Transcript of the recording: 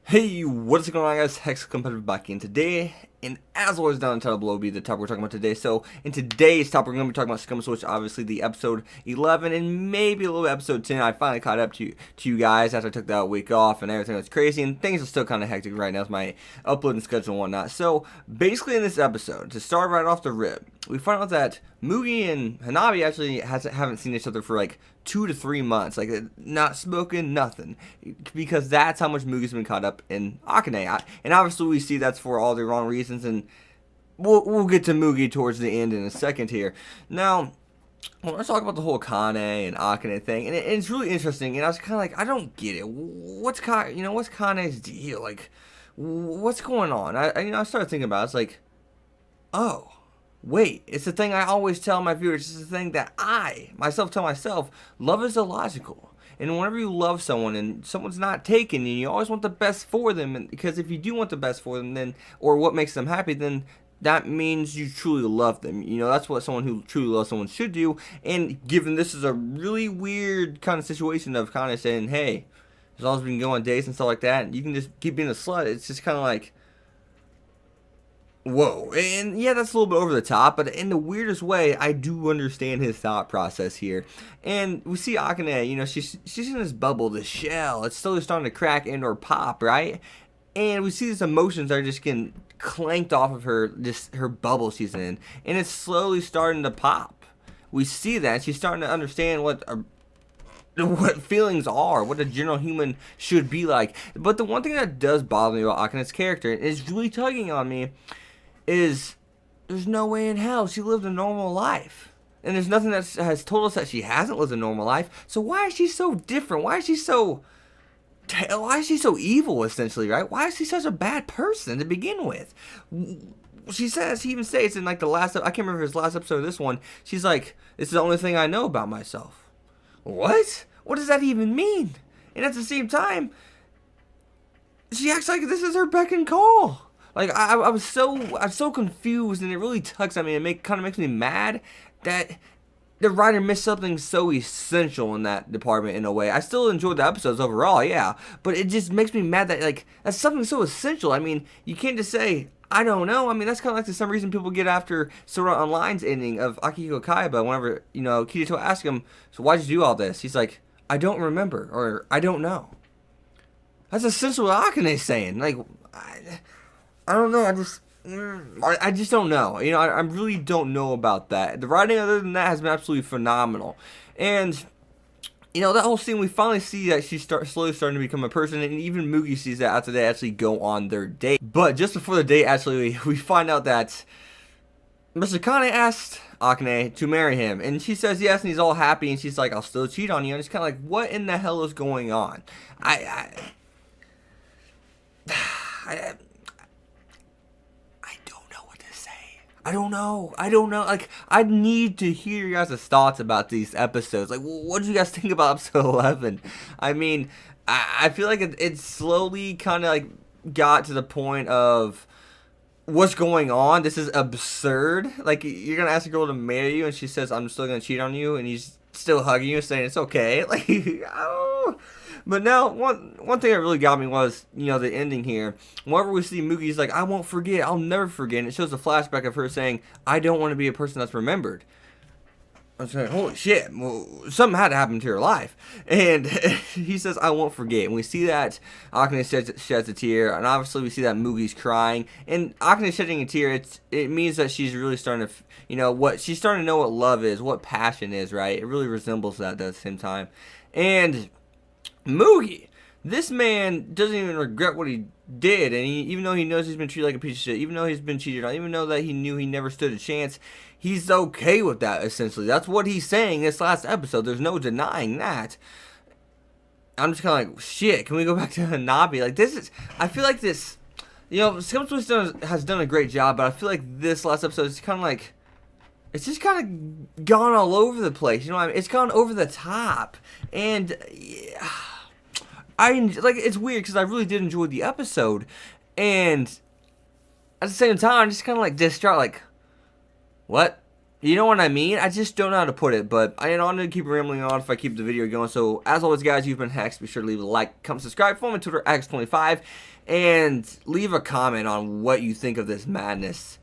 Hey, what's going on, guys? Hex Competitive back in today, and as always, down in the title below will be the topic we're talking about today. So, in today's topic, we're going to be talking about Scum Switch, obviously the episode 11, and maybe a little bit episode 10. I finally caught up to you guys after I took that week off, and everything was crazy, and things are still kind of hectic right now with my uploading schedule and whatnot. So, basically in this episode, to start right off the rip, we find out that Mugi and Hanabi actually haven't seen each other for like 2 to 3 months, like not smoking, nothing, because that's how much Mugi's been caught up in Akane. And obviously we see that's for all the wrong reasons, and we'll get to Mugi towards the end in a second here. Now, let's talk about the whole Kane and Akane thing, and it's really interesting, and I was kind of like, I don't get it. What's Kane's deal? Like, what's going on? I started thinking about it. It's like, oh, wait, it's the thing I always tell my viewers. It's the thing that I, myself, tell myself. Love is illogical. And whenever you love someone and someone's not taken you, you always want the best for them. And because if you do want the best for them, then, or what makes them happy, then that means you truly love them. You know, that's what someone who truly loves someone should do. And given this is a really weird kind of situation of kind of saying, hey, as long as we can go on dates and stuff like that, you can just keep being a slut. It's just kind of like, whoa. And yeah, that's a little bit over the top, but in the weirdest way, I do understand his thought process here. And we see Akane, you know, she's in this bubble, this shell. It's slowly starting to crack and or pop, right? And we see these emotions are just getting clanked off of her, her bubble she's in, and it's slowly starting to pop. We see that she's starting to understand what feelings are, what a general human should be like. But the one thing that does bother me about Akane's character, and is really tugging on me, is there's no way in hell she lived a normal life. And there's nothing that has told us that she hasn't lived a normal life. So why is she so different? Why is she so evil, essentially, right? Why is she such a bad person to begin with? She even states in like the last, I can't remember his last episode of this one, she's like, this is the only thing I know about myself. What? What does that even mean? And at the same time, she acts like this is her beck and call. Like, I'm so confused, and it really tugs at me, and kind of makes me mad that the writer missed something so essential in that department in a way. I still enjoyed the episodes overall, yeah, but it just makes me mad that, like, that's something so essential. I mean, you can't just say, I don't know. I mean, that's kind of like the same reason people get after Sword Art Online's ending of Akihiko Kaiba whenever, you know, Kirito asks him, so why'd you do all this? He's like, I don't remember, or I don't know. That's essentially what Akane's saying. Like, I don't know. I just don't know. You know, I really don't know about that. The writing, other than that, has been absolutely phenomenal. And, you know, that whole scene, we finally see that she's slowly starting to become a person, and even Mugi sees that after they actually go on their date. But just before the date, actually, we find out that Mr. Kane asked Akane to marry him, and she says yes, and he's all happy, and she's like, I'll still cheat on you. And it's kind of like, what in the hell is going on? I don't know. Like, I need to hear your guys' thoughts about these episodes. Like, what did you guys think about episode 11? I mean, I feel like it slowly kind of, like, got to the point of what's going on. This is absurd. Like, you're going to ask a girl to marry you, and she says, I'm still going to cheat on you, and he's still hugging you, saying it's okay. Like, oh. But now, one thing that really got me was, you know, the ending here. Whenever we see Mugi's like, I won't forget, I'll never forget. And it shows a flashback of her saying, I don't want to be a person that's remembered. I was like, holy shit, well, something had to happen to her life. And he says, I won't forget. And we see that Akane sheds a tear. And obviously we see that Mugi's crying. And Akane shedding a tear, it means that she's really starting to, you know, she's starting to know what love is, what passion is, right? It really resembles that at the same time. And Mugi, this man doesn't even regret what he did, and even though he knows he's been treated like a piece of shit, even though he's been cheated on, even though that he knew he never stood a chance, he's okay with that, essentially. That's what he's saying this last episode. There's no denying that. I'm just kind of like, shit, can we go back to Hanabi? Like, I feel like this, you know, Scum Switch has done a great job, but I feel like this last episode is kind of like, it's just kind of gone all over the place, you know what I mean? It's gone over the top, and yeah, it's weird because I really did enjoy the episode, and at the same time, I'm just kind of like distraught, like, what? You know what I mean? I just don't know how to put it, but I am going to keep rambling on if I keep the video going. So, as always, guys, you've been Hex. Be sure to leave a like, comment, subscribe, follow me on Twitter, Hex25, and leave a comment on what you think of this madness.